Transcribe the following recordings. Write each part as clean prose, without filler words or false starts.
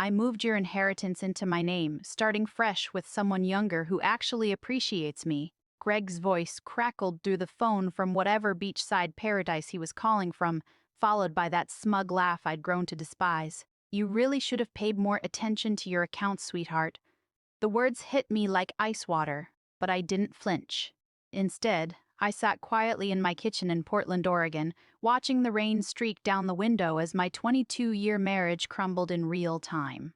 I moved your inheritance into my name, starting fresh with someone younger who actually appreciates me. Greg's voice crackled through the phone from whatever beachside paradise he was calling from, followed by that smug laugh I'd grown to despise. You really should have paid more attention to your accounts, sweetheart. The words hit me like ice water, but I didn't flinch. Instead, I sat quietly in my kitchen in Portland, Oregon, watching the rain streak down the window as my 22-year marriage crumbled in real time.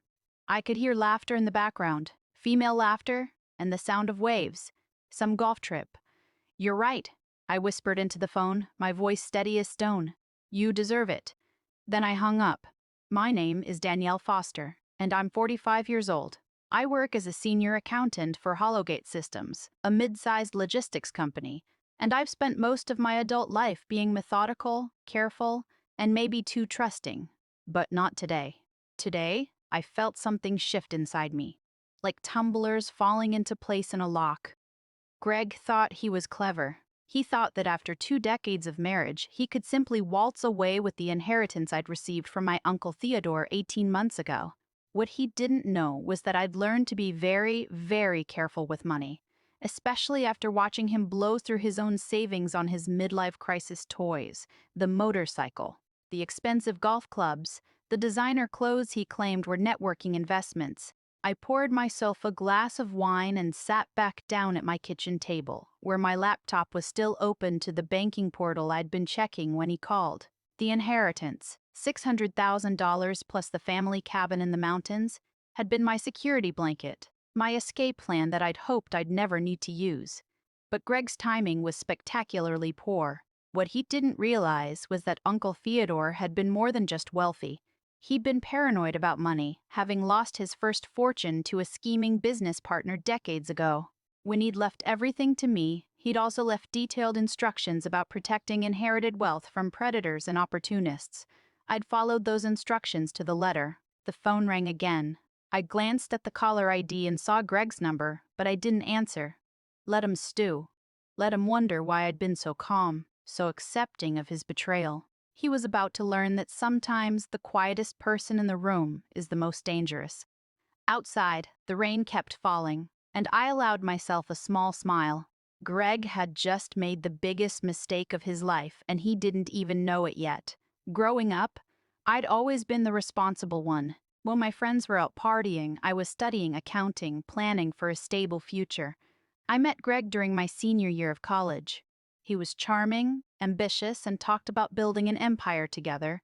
I could hear laughter in the background, female laughter, and the sound of waves. Some golf trip. "You're right," I whispered into the phone, my voice steady as stone. "You deserve it." Then I hung up. My name is Danielle Foster, and I'm 45 years old. I work as a senior accountant for Hollowgate Systems, a mid-sized logistics company, and I've spent most of my adult life being methodical, careful, and maybe too trusting. But not today. Today, I felt something shift inside me, like tumblers falling into place in a lock. Greg thought he was clever. He thought that after 2 decades of marriage, he could simply waltz away with the inheritance I'd received from my Uncle Theodore 18 months ago. What he didn't know was that I'd learned to be very, very careful with money, especially after watching him blow through his own savings on his midlife crisis toys, the motorcycle, the expensive golf clubs, the designer clothes he claimed were networking investments. I poured myself a glass of wine and sat back down at my kitchen table, where my laptop was still open to the banking portal I'd been checking when he called. The inheritance, $600,000 plus the family cabin in the mountains, had been my security blanket, my escape plan that I'd hoped I'd never need to use. But Greg's timing was spectacularly poor. What he didn't realize was that Uncle Theodore had been more than just wealthy. He'd been paranoid about money, having lost his first fortune to a scheming business partner decades ago. When he'd left everything to me, he'd also left detailed instructions about protecting inherited wealth from predators and opportunists. I'd followed those instructions to the letter. The phone rang again. I glanced at the caller ID and saw Greg's number, but I didn't answer. Let him stew. Let him wonder why I'd been so calm, so accepting of his betrayal. He was about to learn that sometimes the quietest person in the room is the most dangerous. Outside, the rain kept falling, and I allowed myself a small smile. Greg had just made the biggest mistake of his life, and he didn't even know it yet. Growing up, I'd always been the responsible one. When my friends were out partying, I was studying accounting, planning for a stable future. I met Greg during my senior year of college. He was charming, ambitious, and talked about building an empire together.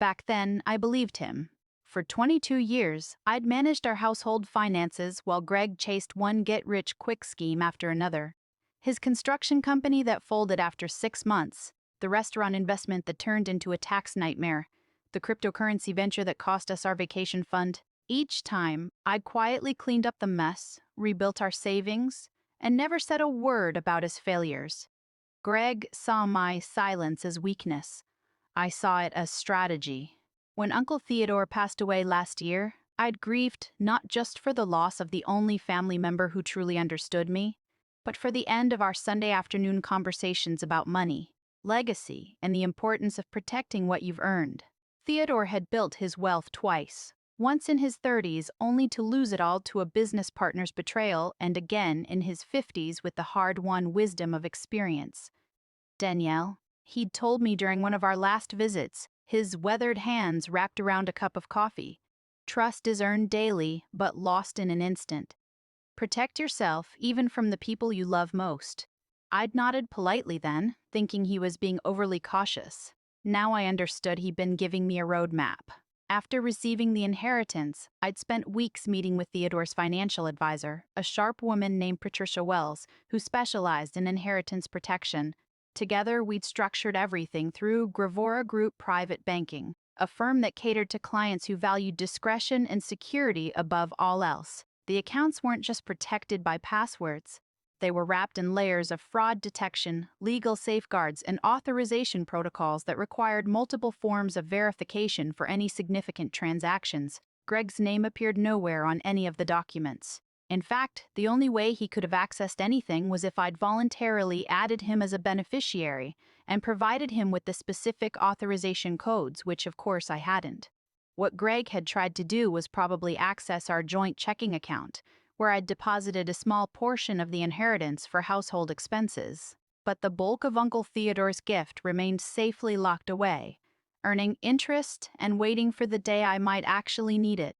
Back then, I believed him. For 22 years, I'd managed our household finances while Greg chased one get-rich-quick scheme after another. His construction company that folded after 6 months, the restaurant investment that turned into a tax nightmare, the cryptocurrency venture that cost us our vacation fund. Each time, I'd quietly cleaned up the mess, rebuilt our savings, and never said a word about his failures. Greg saw my silence as weakness. I saw it as strategy. When Uncle Theodore passed away last year, I'd grieved not just for the loss of the only family member who truly understood me, but for the end of our Sunday afternoon conversations about money, legacy, and the importance of protecting what you've earned. Theodore had built his wealth twice, once in his 30s only to lose it all to a business partner's betrayal, and again in his 50s with the hard-won wisdom of experience. Danielle, he'd told me during one of our last visits, his weathered hands wrapped around a cup of coffee. Trust is earned daily, but lost in an instant. Protect yourself, even from the people you love most. I'd nodded politely then, thinking he was being overly cautious. Now I understood he'd been giving me a roadmap. After receiving the inheritance, I'd spent weeks meeting with Theodore's financial advisor, a sharp woman named Patricia Wells, who specialized in inheritance protection. Together, we'd structured everything through Gravora Group Private Banking, a firm that catered to clients who valued discretion and security above all else. The accounts weren't just protected by passwords. They were wrapped in layers of fraud detection, legal safeguards, and authorization protocols that required multiple forms of verification for any significant transactions. Greg's name appeared nowhere on any of the documents. In fact, the only way he could have accessed anything was if I'd voluntarily added him as a beneficiary and provided him with the specific authorization codes, which of course I hadn't. What Greg had tried to do was probably access our joint checking account, where I'd deposited a small portion of the inheritance for household expenses. But the bulk of Uncle Theodore's gift remained safely locked away, earning interest and waiting for the day I might actually need it.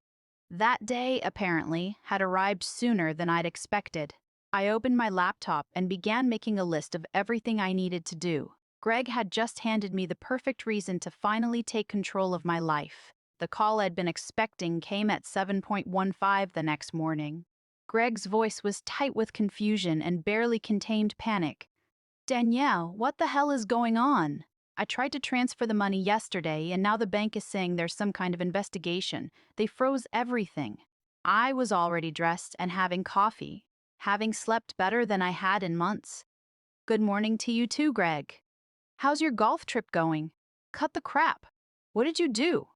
That day, apparently, had arrived sooner than I'd expected. I opened my laptop and began making a list of everything I needed to do. Greg had just handed me the perfect reason to finally take control of my life. The call I'd been expecting came at 7:15 the next morning. Greg's voice was tight with confusion and barely contained panic. "Danielle, what the hell is going on? I tried to transfer the money yesterday, and now the bank is saying there's some kind of investigation. They froze everything." I was already dressed and having coffee, having slept better than I had in months. "Good morning to you too, Greg. How's your golf trip going? Cut the crap. What did you do?"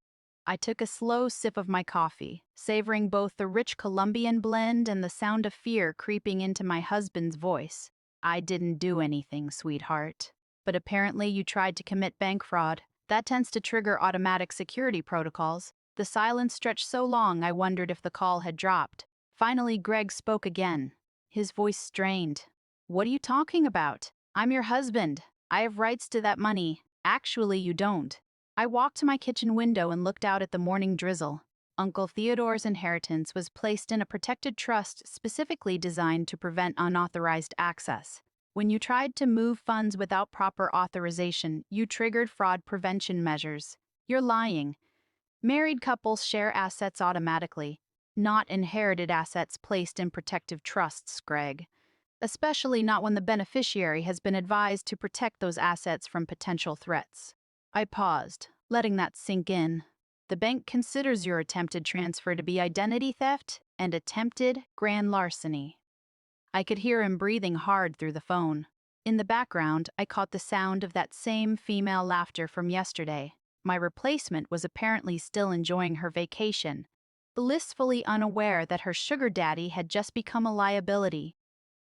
I took a slow sip of my coffee, savoring both the rich Colombian blend and the sound of fear creeping into my husband's voice. "I didn't do anything, sweetheart. But apparently you tried to commit bank fraud. That tends to trigger automatic security protocols." The silence stretched so long I wondered if the call had dropped. Finally, Greg spoke again, his voice strained. "What are you talking about? I'm your husband. I have rights to that money. Actually, you don't." I walked to my kitchen window and looked out at the morning drizzle. Uncle Theodore's inheritance was placed in a protected trust specifically designed to prevent unauthorized access. When you tried to move funds without proper authorization, you triggered fraud prevention measures. You're lying. Married couples share assets automatically, not inherited assets placed in protective trusts, Greg. Especially not when the beneficiary has been advised to protect those assets from potential threats. I paused, letting that sink in. The bank considers your attempted transfer to be identity theft and attempted grand larceny. I could hear him breathing hard through the phone. In the background, I caught the sound of that same female laughter from yesterday. My replacement was apparently still enjoying her vacation, blissfully unaware that her sugar daddy had just become a liability.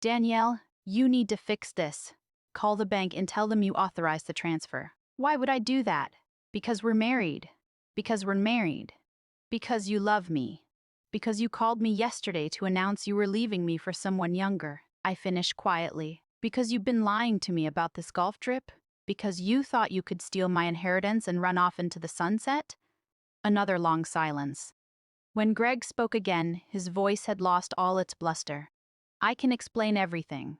"Danielle, you need to fix this. Call the bank and tell them you authorized the transfer." "Why would I do that?" "Because we're married. Because we're married. Because you love me. Because you called me yesterday to announce you were leaving me for someone younger," I finished quietly. "Because you've been lying to me about this golf trip? Because you thought you could steal my inheritance and run off into the sunset?" Another long silence. When Greg spoke again, his voice had lost all its bluster. "I can explain everything."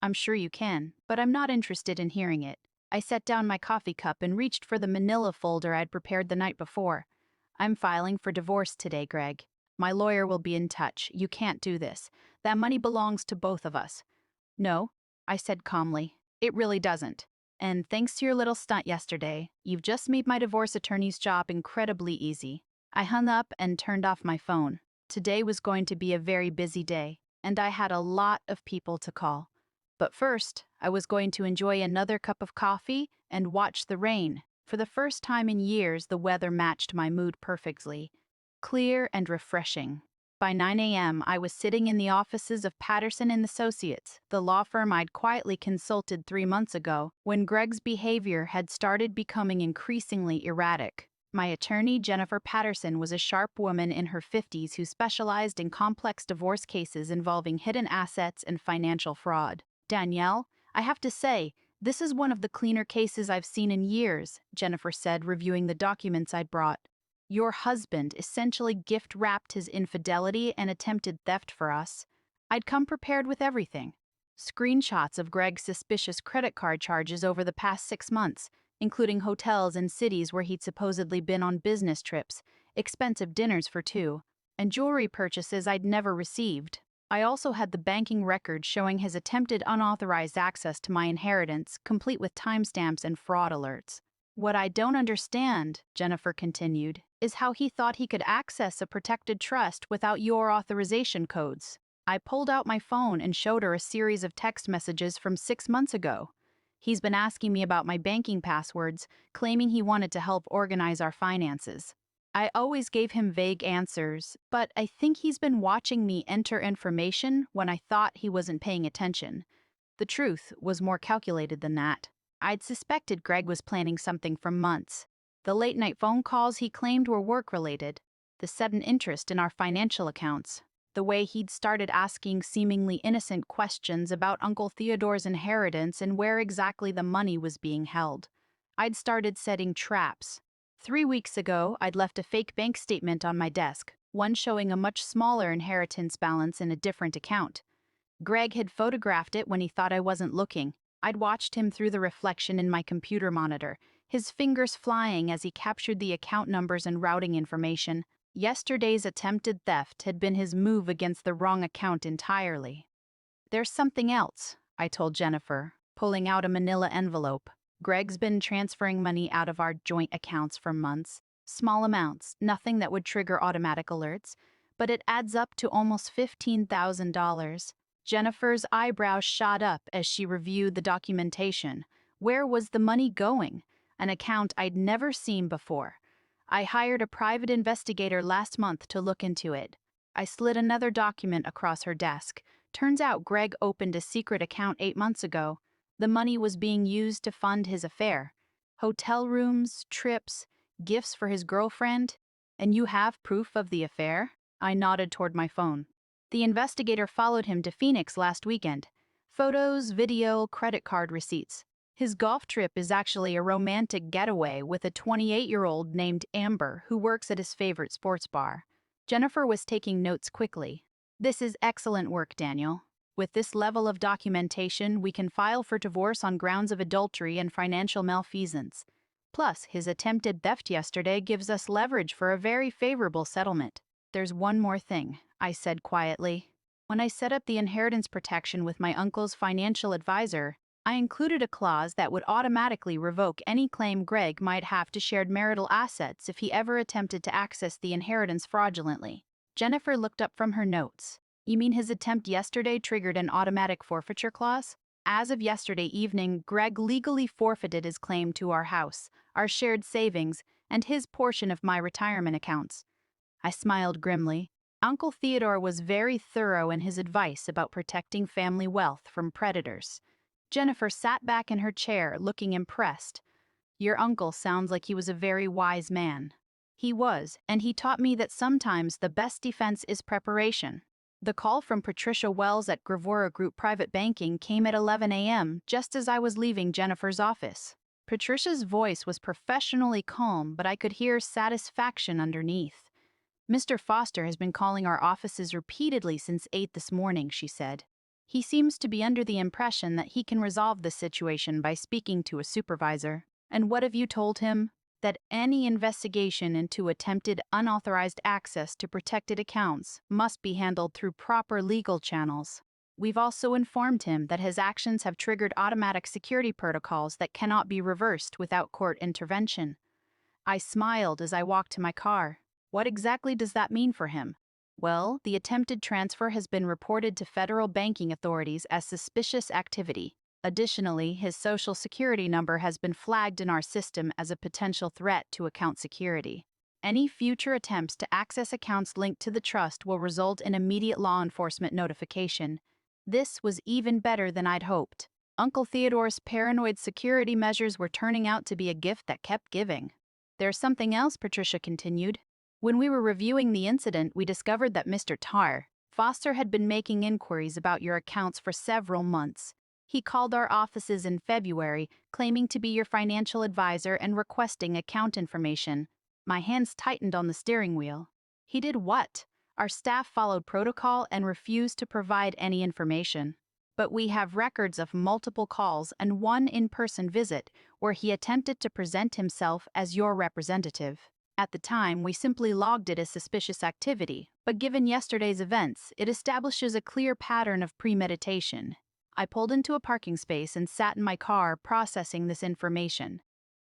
"I'm sure you can, but I'm not interested in hearing it." I set down my coffee cup and reached for the manila folder I'd prepared the night before. "I'm filing for divorce today, Greg. My lawyer will be in touch. You can't do this. That money belongs to both of us." "No," I said calmly. "It really doesn't. And thanks to your little stunt yesterday, you've just made my divorce attorney's job incredibly easy." I hung up and turned off my phone. Today was going to be a very busy day, and I had a lot of people to call. But first, I was going to enjoy another cup of coffee and watch the rain. For the first time in years, the weather matched my mood perfectly. Clear and refreshing. By 9 a.m., I was sitting in the offices of Patterson and Associates, the law firm I'd quietly consulted 3 months ago, when Greg's behavior had started becoming increasingly erratic. My attorney, Jennifer Patterson, was a sharp woman in her 50s who specialized in complex divorce cases involving hidden assets and financial fraud. "Danielle, I have to say, this is one of the cleaner cases I've seen in years," Jennifer said, reviewing the documents I'd brought. "Your husband essentially gift-wrapped his infidelity and attempted theft for us." I'd come prepared with everything. Screenshots of Greg's suspicious credit card charges over the past 6 months, including hotels and cities where he'd supposedly been on business trips, expensive dinners for two, and jewelry purchases I'd never received. I also had the banking record showing his attempted unauthorized access to my inheritance, complete with timestamps and fraud alerts. "What I don't understand," Jennifer continued, "is how he thought he could access a protected trust without your authorization codes." I pulled out my phone and showed her a series of text messages from 6 months ago. "He's been asking me about my banking passwords, claiming he wanted to help organize our finances." I always gave him vague answers, but I think he's been watching me enter information when I thought he wasn't paying attention. The truth was more calculated than that. I'd suspected Greg was planning something for months. The late-night phone calls he claimed were work-related, the sudden interest in our financial accounts, the way he'd started asking seemingly innocent questions about Uncle Theodore's inheritance and where exactly the money was being held. I'd started setting traps. 3 weeks ago, I'd left a fake bank statement on my desk, one showing a much smaller inheritance balance in a different account. Greg had photographed it when he thought I wasn't looking. I'd watched him through the reflection in my computer monitor, his fingers flying as he captured the account numbers and routing information. Yesterday's attempted theft had been his move against the wrong account entirely. "There's something else," I told Jennifer, pulling out a manila envelope. "Greg's been transferring money out of our joint accounts for months. Small amounts, nothing that would trigger automatic alerts, but it adds up to almost $15,000. Jennifer's eyebrows shot up as she reviewed the documentation. Where was the money going? An account I'd never seen before. I hired a private investigator last month to look into it. I slid another document across her desk. Turns out Greg opened a secret account 8 months ago. The money was being used to fund his affair. Hotel rooms, trips, gifts for his girlfriend. And you have proof of the affair?" I nodded toward my phone. "The investigator followed him to Phoenix last weekend. Photos, video, credit card receipts. His golf trip is actually a romantic getaway with a 28-year-old named Amber who works at his favorite sports bar." Jennifer was taking notes quickly. "This is excellent work, Daniel. With this level of documentation, we can file for divorce on grounds of adultery and financial malfeasance. Plus, his attempted theft yesterday gives us leverage for a very favorable settlement." "There's one more thing," I said quietly. "When I set up the inheritance protection with my uncle's financial advisor, I included a clause that would automatically revoke any claim Greg might have to shared marital assets if he ever attempted to access the inheritance fraudulently." Jennifer looked up from her notes. "You mean his attempt yesterday triggered an automatic forfeiture clause?" "As of yesterday evening, Greg legally forfeited his claim to our house, our shared savings, and his portion of my retirement accounts." I smiled grimly. Uncle Theodore was very thorough in his advice about protecting family wealth from predators. Jennifer sat back in her chair, looking impressed. "Your uncle sounds like he was a very wise man." "He was, and he taught me that sometimes the best defense is preparation." The call from Patricia Wells at Gravora Group Private Banking came at 11 a.m., just as I was leaving Jennifer's office. Patricia's voice was professionally calm, but I could hear satisfaction underneath. "Mr. Foster has been calling our offices repeatedly since 8 this morning," she said. "He seems to be under the impression that he can resolve the situation by speaking to a supervisor." "And what have you told him?" "That any investigation into attempted unauthorized access to protected accounts must be handled through proper legal channels. We've also informed him that his actions have triggered automatic security protocols that cannot be reversed without court intervention." I smiled as I walked to my car. "What exactly does that mean for him?" "Well, the attempted transfer has been reported to federal banking authorities as suspicious activity. Additionally, his social security number has been flagged in our system as a potential threat to account security. Any future attempts to access accounts linked to the trust will result in immediate law enforcement notification." This was even better than I'd hoped. Uncle Theodore's paranoid security measures were turning out to be a gift that kept giving. "There's something else," Patricia continued. "When we were reviewing the incident, we discovered that Mr. Foster had been making inquiries about your accounts for several months. He called our offices in February, claiming to be your financial advisor and requesting account information." My hands tightened on the steering wheel. "He did what?" "Our staff followed protocol and refused to provide any information. But we have records of multiple calls and one in-person visit where he attempted to present himself as your representative. At the time, we simply logged it as suspicious activity, but given yesterday's events, it establishes a clear pattern of premeditation." I pulled into a parking space and sat in my car processing this information.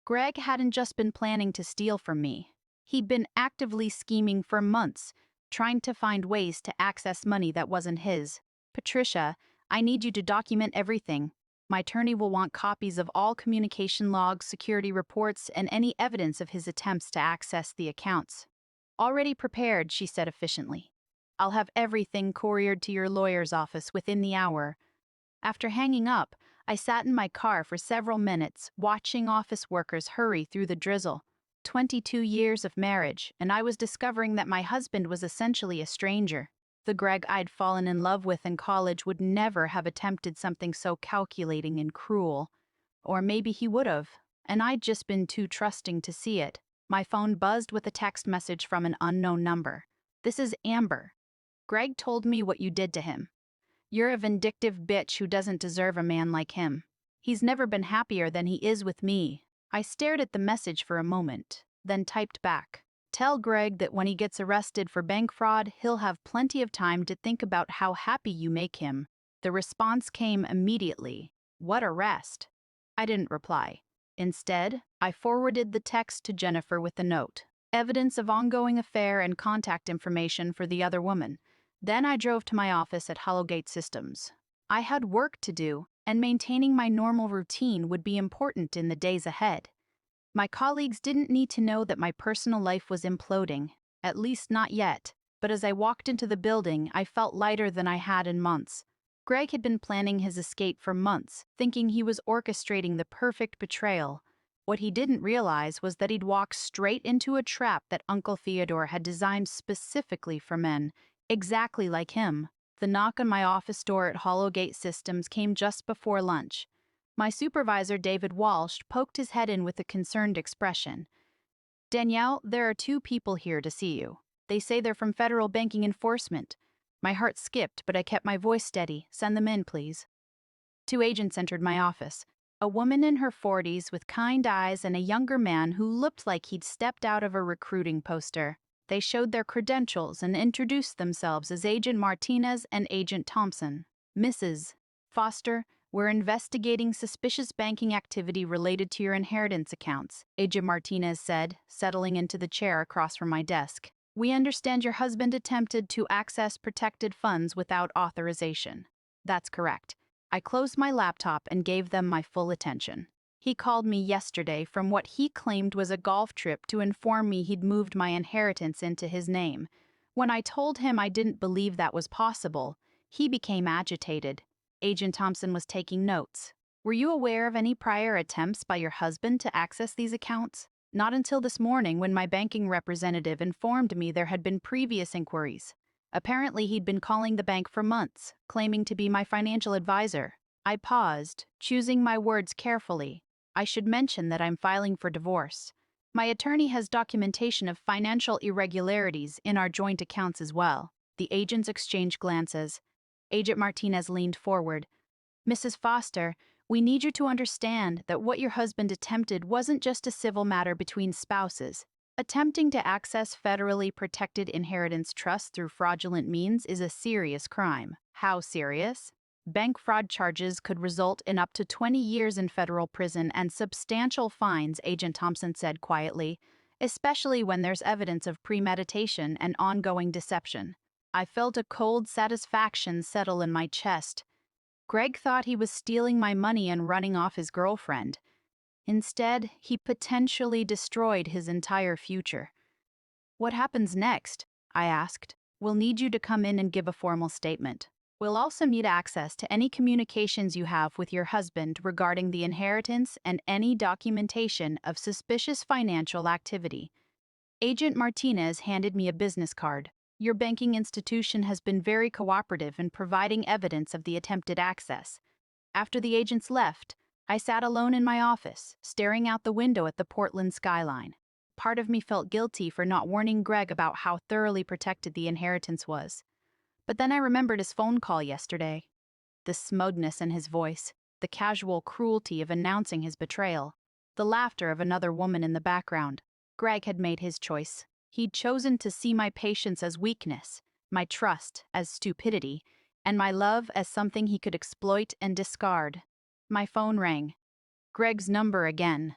Greg hadn't just been planning to steal from me. He'd been actively scheming for months, trying to find ways to access money that wasn't his. "Patricia, I need you to document everything. My attorney will want copies of all communication logs, security reports, and any evidence of his attempts to access the accounts." "Already prepared," she said efficiently. "I'll have everything couriered to your lawyer's office within the hour." After hanging up, I sat in my car for several minutes, watching office workers hurry through the drizzle. 22 years of marriage, and I was discovering that my husband was essentially a stranger. The Greg I'd fallen in love with in college would never have attempted something so calculating and cruel. Or maybe he would have, and I'd just been too trusting to see it. My phone buzzed with a text message from an unknown number. "This is Amber. Greg told me what you did to him. You're a vindictive bitch who doesn't deserve a man like him. He's never been happier than he is with me." I stared at the message for a moment, then typed back. "Tell Greg that when he gets arrested for bank fraud, he'll have plenty of time to think about how happy you make him." The response came immediately. "What arrest?" I didn't reply. Instead, I forwarded the text to Jennifer with a note. Evidence of ongoing affair and contact information for the other woman. Then I drove to my office at Hollowgate Systems. I had work to do, and maintaining my normal routine would be important in the days ahead. My colleagues didn't need to know that my personal life was imploding, at least not yet, but as I walked into the building, I felt lighter than I had in months. Greg had been planning his escape for months, thinking he was orchestrating the perfect betrayal. What he didn't realize was that he'd walked straight into a trap that Uncle Theodore had designed specifically for men, exactly like him. The knock on my office door at Hollowgate Systems came just before lunch. My supervisor, David Walsh, poked his head in with a concerned expression. "Danielle, there are 2 people here to see you. They say they're from Federal Banking Enforcement." My heart skipped, but I kept my voice steady. "Send them in, please." 2 agents entered my office. A woman in her 40s with kind eyes and a younger man who looked like he'd stepped out of a recruiting poster. They showed their credentials and introduced themselves as Agent Martinez and Agent Thompson. "Mrs. Foster, we're investigating suspicious banking activity related to your inheritance accounts," Agent Martinez said, settling into the chair across from my desk. "We understand your husband attempted to access protected funds without authorization." "That's correct." I closed my laptop and gave them my full attention. He called me yesterday from what he claimed was a golf trip to inform me he'd moved my inheritance into his name. When I told him I didn't believe that was possible, he became agitated. Agent Thompson was taking notes. "Were you aware of any prior attempts by your husband to access these accounts?" "Not until this morning when my banking representative informed me there had been previous inquiries. Apparently he'd been calling the bank for months, claiming to be my financial advisor." I paused, choosing my words carefully. I should mention that I'm filing for divorce. My attorney has documentation of financial irregularities in our joint accounts as well. The agents exchanged glances. Agent Martinez leaned forward. "Mrs. Foster, we need you to understand that what your husband attempted wasn't just a civil matter between spouses. Attempting to access federally protected inheritance trusts through fraudulent means is a serious crime." "How serious?" "Bank fraud charges could result in up to 20 years in federal prison and substantial fines," Agent Thompson said quietly, "especially when there's evidence of premeditation and ongoing deception." I felt a cold satisfaction settle in my chest. Greg thought he was stealing my money and running off his girlfriend. Instead, he potentially destroyed his entire future. "What happens next?" I asked. "We'll need you to come in and give a formal statement. We'll also need access to any communications you have with your husband regarding the inheritance and any documentation of suspicious financial activity." Agent Martinez handed me a business card. "Your banking institution has been very cooperative in providing evidence of the attempted access." After the agents left, I sat alone in my office, staring out the window at the Portland skyline. Part of me felt guilty for not warning Greg about how thoroughly protected the inheritance was. But then I remembered his phone call yesterday. The smugness in his voice, the casual cruelty of announcing his betrayal, the laughter of another woman in the background. Greg had made his choice. He'd chosen to see my patience as weakness, my trust as stupidity, and my love as something he could exploit and discard. My phone rang. Greg's number again.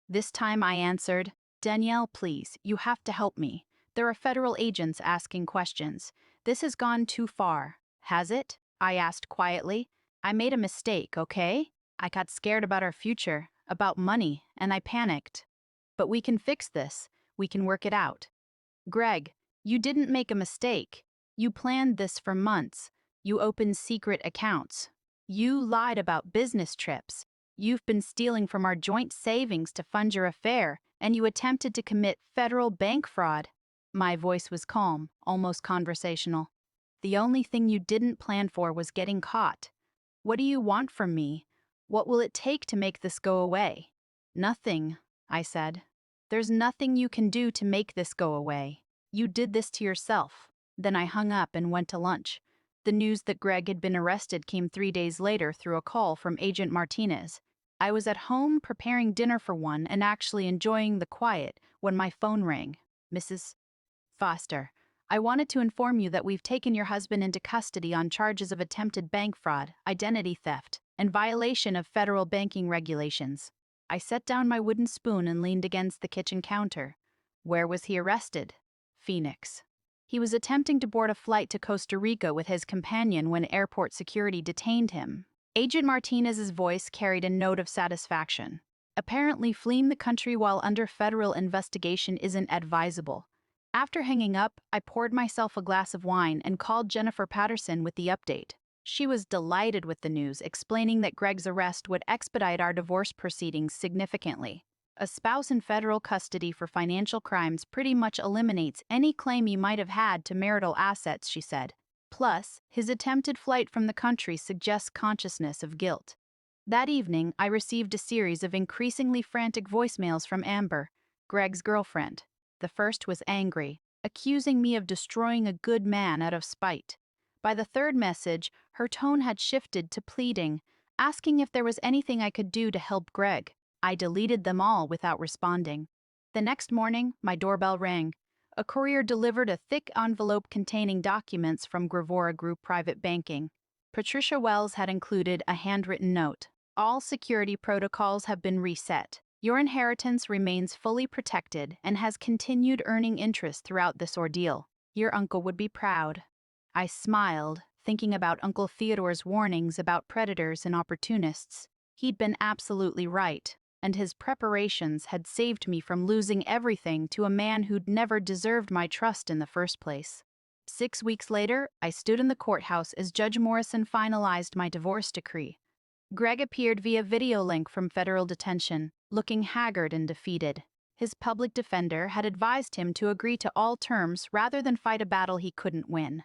This time I answered. "Danielle, please, you have to help me. There are federal agents asking questions. This has gone too far." "Has it?" I asked quietly. "I made a mistake, okay? I got scared about our future, about money, and I panicked. But we can fix this. We can work it out." "Greg, you didn't make a mistake. You planned this for months. You opened secret accounts. You lied about business trips. You've been stealing from our joint savings to fund your affair, and you attempted to commit federal bank fraud. My voice was calm, almost conversational. The only thing you didn't plan for was getting caught. What do you want from me? What will it take to make this go away? Nothing, I said. There's nothing you can do to make this go away. You did this to yourself. Then I hung up and went to lunch. The news that Greg had been arrested came 3 days later through a call from Agent Martinez. I was at home preparing dinner for one and actually enjoying the quiet when my phone rang. Mrs. Foster, I wanted to inform you that we've taken your husband into custody on charges of attempted bank fraud, identity theft, and violation of federal banking regulations. I set down my wooden spoon and leaned against the kitchen counter. Where was he arrested? Phoenix. He was attempting to board a flight to Costa Rica with his companion when airport security detained him. Agent Martinez's voice carried a note of satisfaction. Apparently, fleeing the country while under federal investigation isn't advisable. After hanging up, I poured myself a glass of wine and called Jennifer Patterson with the update. She was delighted with the news, explaining that Greg's arrest would expedite our divorce proceedings significantly. A spouse in federal custody for financial crimes pretty much eliminates any claim he might have had to marital assets, she said. Plus, his attempted flight from the country suggests consciousness of guilt. That evening, I received a series of increasingly frantic voicemails from Amber, Greg's girlfriend. The first was angry, accusing me of destroying a good man out of spite. By the third message, her tone had shifted to pleading, asking if there was anything I could do to help Greg. I deleted them all without responding. The next morning, my doorbell rang. A courier delivered a thick envelope containing documents from Gravora Group Private Banking. Patricia Wells had included a handwritten note. All security protocols have been reset. Your inheritance remains fully protected and has continued earning interest throughout this ordeal. Your uncle would be proud. I smiled, thinking about Uncle Theodore's warnings about predators and opportunists. He'd been absolutely right, and his preparations had saved me from losing everything to a man who'd never deserved my trust in the first place. 6 weeks later, I stood in the courthouse as Judge Morrison finalized my divorce decree. Greg appeared via video link from federal detention, looking haggard and defeated. His public defender had advised him to agree to all terms rather than fight a battle he couldn't win.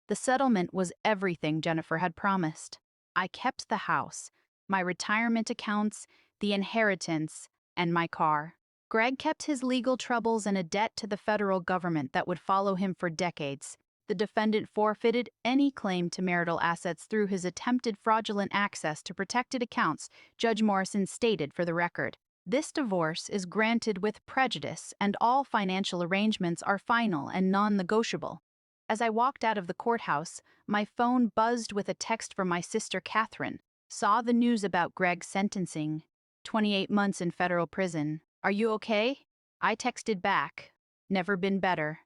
The settlement was everything Jennifer had promised. I kept the house, my retirement accounts, the inheritance, and my car. Greg kept his legal troubles and a debt to the federal government that would follow him for decades. The defendant forfeited any claim to marital assets through his attempted fraudulent access to protected accounts, Judge Morrison stated for the record. This divorce is granted with prejudice, and all financial arrangements are final and non-negotiable. As I walked out of the courthouse, my phone buzzed with a text from my sister Catherine. Saw the news about Greg's sentencing. 28 months in federal prison. Are you okay? I texted back. Never been better.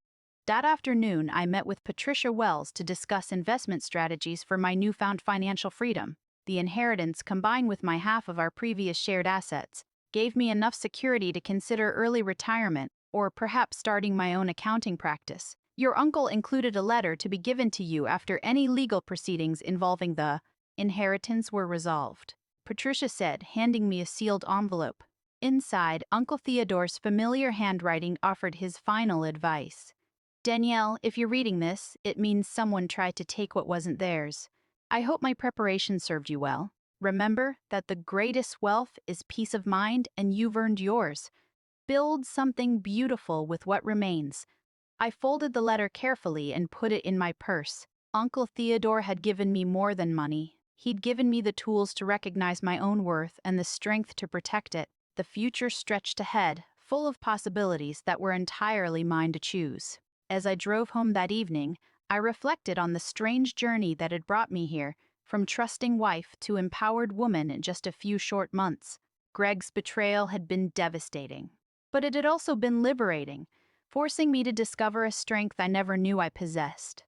That afternoon, I met with Patricia Wells to discuss investment strategies for my newfound financial freedom. The inheritance, combined with my half of our previous shared assets, gave me enough security to consider early retirement or perhaps starting my own accounting practice. Your uncle included a letter to be given to you after any legal proceedings involving the inheritance were resolved, Patricia said, handing me a sealed envelope. Inside, Uncle Theodore's familiar handwriting offered his final advice. Danielle, if you're reading this, it means someone tried to take what wasn't theirs. I hope my preparation served you well. Remember that the greatest wealth is peace of mind, and you've earned yours. Build something beautiful with what remains. I folded the letter carefully and put it in my purse. Uncle Theodore had given me more than money. He'd given me the tools to recognize my own worth and the strength to protect it. The future stretched ahead, full of possibilities that were entirely mine to choose. As I drove home that evening, I reflected on the strange journey that had brought me here, from trusting wife to empowered woman in just a few short months. Greg's betrayal had been devastating, but it had also been liberating, forcing me to discover a strength I never knew I possessed.